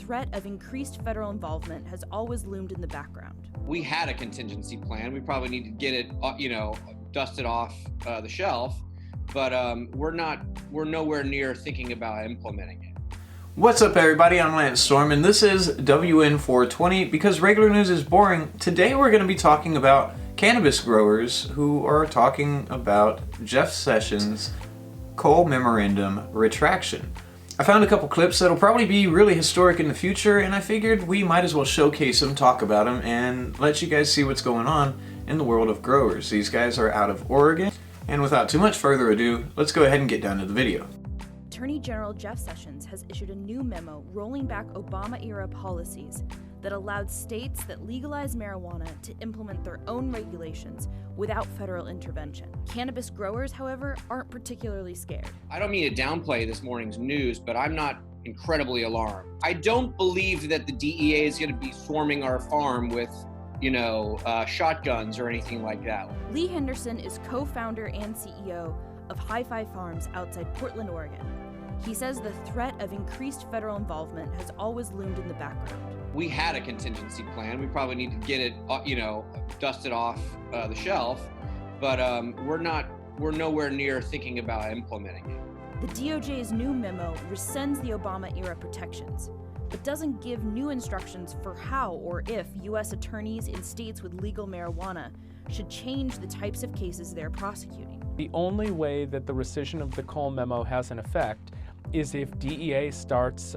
threat of increased federal involvement has always loomed in the background. We had a contingency plan. We probably need to get it, dusted off the shelf, but we're nowhere near thinking about implementing it. What's up, everybody? I'm Lance Storm, and this is WN420. Because regular news is boring, today we're going to be talking about cannabis growers who are talking about Jeff Sessions' coal memorandum retraction. I found a couple clips that'll probably be really historic in the future, and I figured we might as well showcase them, talk about them, and let you guys see what's going on in the world of growers. These guys are out of Oregon, and without too much further ado, let's go ahead and get down to the video. Attorney General Jeff Sessions has issued a new memo rolling back Obama-era policies that allowed states that legalize marijuana to implement their own regulations without federal intervention. Cannabis growers, however, aren't particularly scared. I don't mean to downplay this morning's news, but I'm not incredibly alarmed. I don't believe that the DEA is going to be swarming our farm with, shotguns or anything like that. Lee Henderson is co-founder and CEO of Hi-Fi Farms outside Portland, Oregon. He says the threat of increased federal involvement has always loomed in the background. We had a contingency plan. We probably need to get it, dusted off the shelf, but we're nowhere near thinking about implementing it. The DOJ's new memo rescinds the Obama-era protections, but doesn't give new instructions for how or if U.S. attorneys in states with legal marijuana should change the types of cases they're prosecuting. The only way that the rescission of the Cole memo has an effect is if DEA starts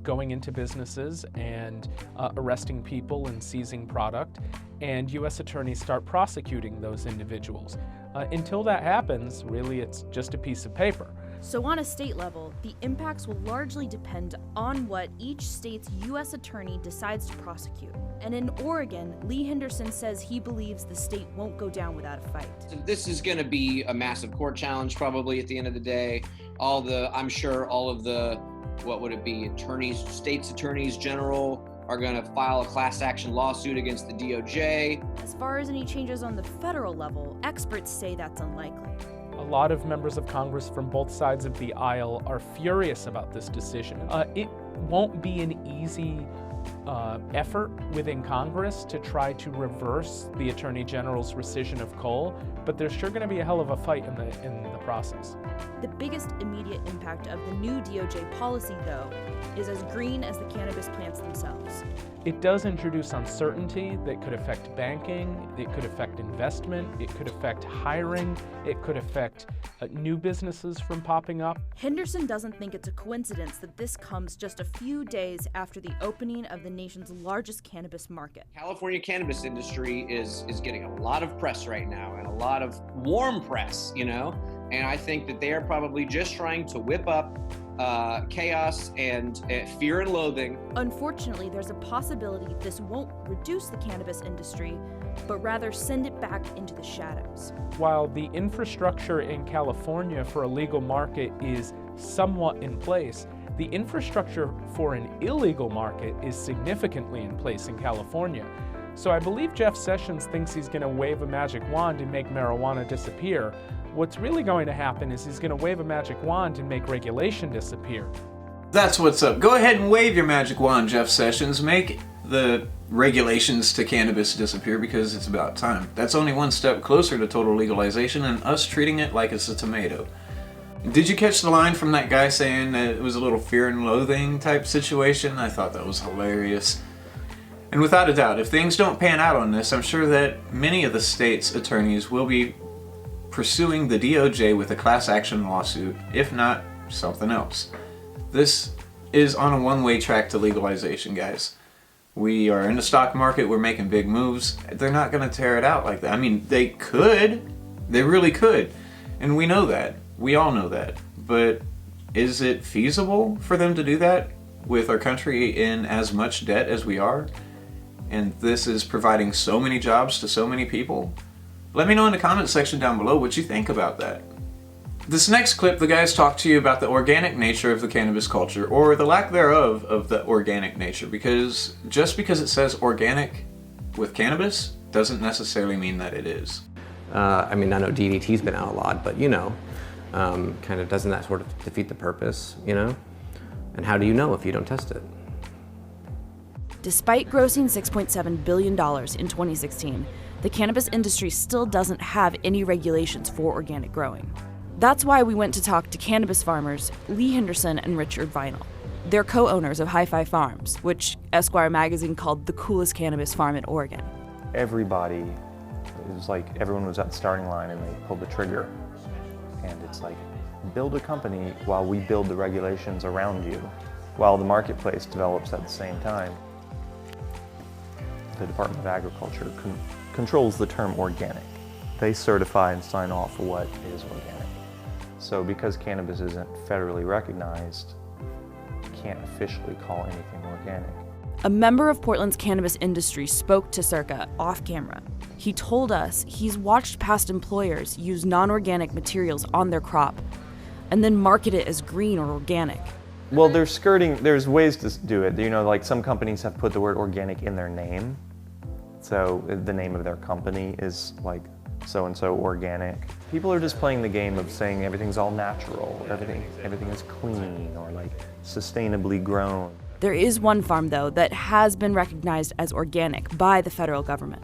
going into businesses and arresting people and seizing product, and U.S. attorneys start prosecuting those individuals. Until that happens, really it's just a piece of paper. So on a state level, the impacts will largely depend on what each state's U.S. attorney decides to prosecute. And in Oregon, Lee Henderson says he believes the state won't go down without a fight. This is going to be a massive court challenge probably at the end of the day. I'm sure all of the, state's attorneys general are going to file a class action lawsuit against the DOJ. As far as any changes on the federal level, experts say that's unlikely. A lot of members of Congress from both sides of the aisle are furious about this decision. It won't be an easy effort within Congress to try to reverse the Attorney General's rescission of coal, but there's sure going to be a hell of a fight in the process. The biggest immediate impact of the new DOJ policy, though, is as green as the cannabis plants themselves. It does introduce uncertainty that could affect banking, it could affect investment, it could affect hiring, it could affect new businesses from popping up. Henderson doesn't think it's a coincidence that this comes just a few days after the opening of the nation's largest cannabis market. California cannabis industry is getting a lot of press right now, and a lot of warm press, and I think that they are probably just trying to whip up chaos and fear and loathing. Unfortunately, there's a possibility this won't reduce the cannabis industry, but rather send it back into the shadows. While the infrastructure in California for a legal market is somewhat in place, the infrastructure for an illegal market is significantly in place in California. So I believe Jeff Sessions thinks he's going to wave a magic wand and make marijuana disappear. What's really going to happen is he's going to wave a magic wand and make regulation disappear. That's what's up. Go ahead and wave your magic wand, Jeff Sessions. Make the regulations to cannabis disappear, because it's about time. That's only one step closer to total legalization and us treating it like it's a tomato. Did you catch the line from that guy saying that it was a little fear and loathing type situation? I thought that was hilarious. And without a doubt, if things don't pan out on this, I'm sure that many of the state's attorneys will be pursuing the DOJ with a class action lawsuit, if not something else. This is on a one-way track to legalization, guys. We are in the stock market, we're making big moves. They're not going to tear it out like that. I mean, they could. They really could. And we know that. We all know that. But is it feasible for them to do that with our country in as much debt as we are? And this is providing so many jobs to so many people? Let me know in the comment section down below what you think about that. This next clip, the guys talk to you about the organic nature of the cannabis culture, or the lack thereof of the organic nature, because just because it says organic with cannabis doesn't necessarily mean that it is. I know DDT's been out a lot, but kind of doesn't that sort of defeat the purpose, And how do you know if you don't test it? Despite grossing $6.7 billion in 2016, the cannabis industry still doesn't have any regulations for organic growing. That's why we went to talk to cannabis farmers Lee Henderson and Richard Vinyl. They're co-owners of Hi-Fi Farms, which Esquire magazine called the coolest cannabis farm in Oregon. Everybody, it was like everyone was at the starting line and they pulled the trigger. And it's like, build a company while we build the regulations around you, while the marketplace develops at the same time. The Department of Agriculture controls the term organic. They certify and sign off for what is organic. So because cannabis isn't federally recognized, you can't officially call anything organic. A member of Portland's cannabis industry spoke to Circa off camera. He told us he's watched past employers use non-organic materials on their crop and then market it as green or organic. Well, there's ways to do it. You know, like some companies have put the word organic in their name. So the name of their company is like so-and-so organic. People are just playing the game of saying everything's all natural, everything is clean or like sustainably grown. There is one farm, though, that has been recognized as organic by the federal government.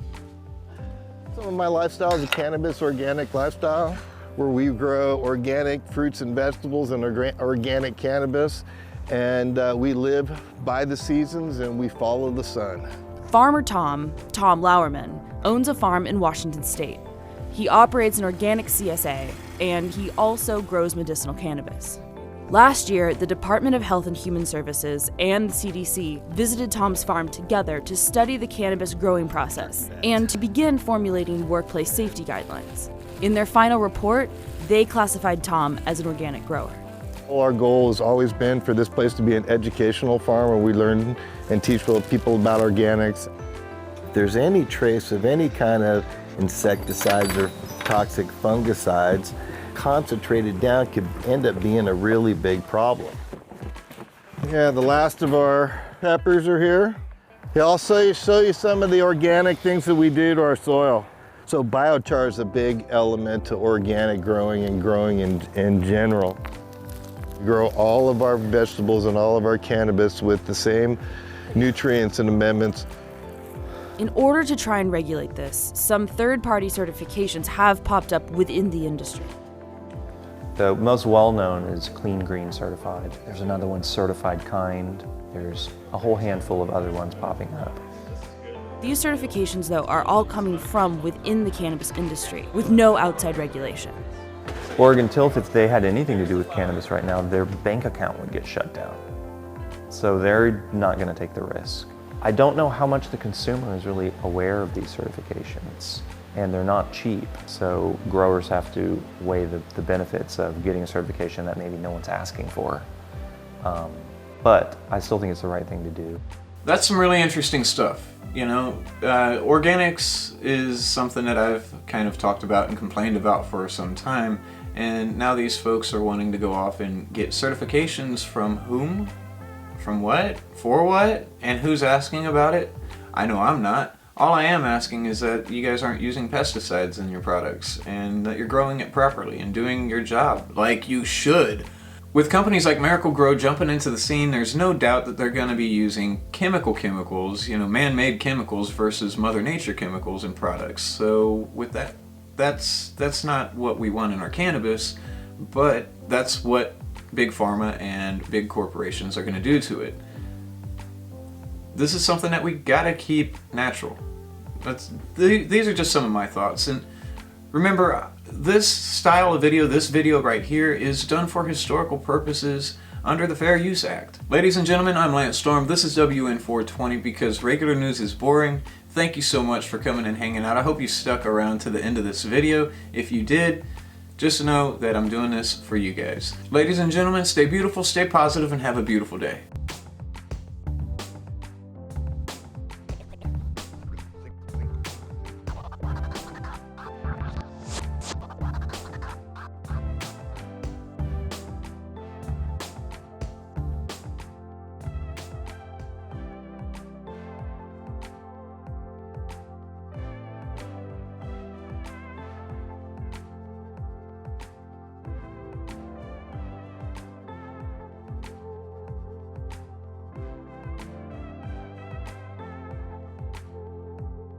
Some of my lifestyle is a cannabis organic lifestyle, where we grow organic fruits and vegetables and organic cannabis, and we live by the seasons and we follow the sun. Farmer Tom Lauerman, owns a farm in Washington State. He operates an organic CSA, and he also grows medicinal cannabis. Last year, the Department of Health and Human Services and the CDC visited Tom's farm together to study the cannabis growing process and to begin formulating workplace safety guidelines. In their final report, they classified Tom as an organic grower. Our goal has always been for this place to be an educational farm where we learn and teach people about organics. If there's any trace of any kind of insecticides or toxic fungicides, concentrated down could end up being a really big problem. Yeah, the last of our peppers are here. Yeah, I'll show you some of the organic things that we do to our soil. So biochar is a big element to organic growing and growing in general. We grow all of our vegetables and all of our cannabis with the same nutrients and amendments. In order to try and regulate this, some third-party certifications have popped up within the industry. The most well-known is Clean Green Certified. There's another one, Certified Kind. There's a whole handful of other ones popping up. These certifications, though, are all coming from within the cannabis industry, with no outside regulation. Oregon Tilth, if they had anything to do with cannabis right now, their bank account would get shut down. So they're not going to take the risk. I don't know how much the consumer is really aware of these certifications, and they're not cheap. So growers have to weigh the benefits of getting a certification that maybe no one's asking for. But I still think it's the right thing to do. That's some really interesting stuff. You know, organics is something that I've kind of talked about and complained about for some time, and now these folks are wanting to go off and get certifications from whom? From what? For what? And who's asking about it? I know I'm not. All I am asking is that you guys aren't using pesticides in your products and that you're growing it properly and doing your job like you should. With companies like Miracle Grow jumping into the scene, there's no doubt that they're going to be using chemicals, you know, man-made chemicals versus Mother Nature chemicals in products. So with that, that's not what we want in our cannabis, but that's what big pharma and big corporations are going to do to it. This is something that we got to keep natural. These are just some of my thoughts. And remember, this style of video, this video right here, is done for historical purposes under the Fair Use Act. Ladies and gentlemen, I'm Lance Storm. This is WN420 because regular news is boring. Thank you so much for coming and hanging out. I hope you stuck around to the end of this video. If you did, just know that I'm doing this for you guys. Ladies and gentlemen, stay beautiful, stay positive, and have a beautiful day.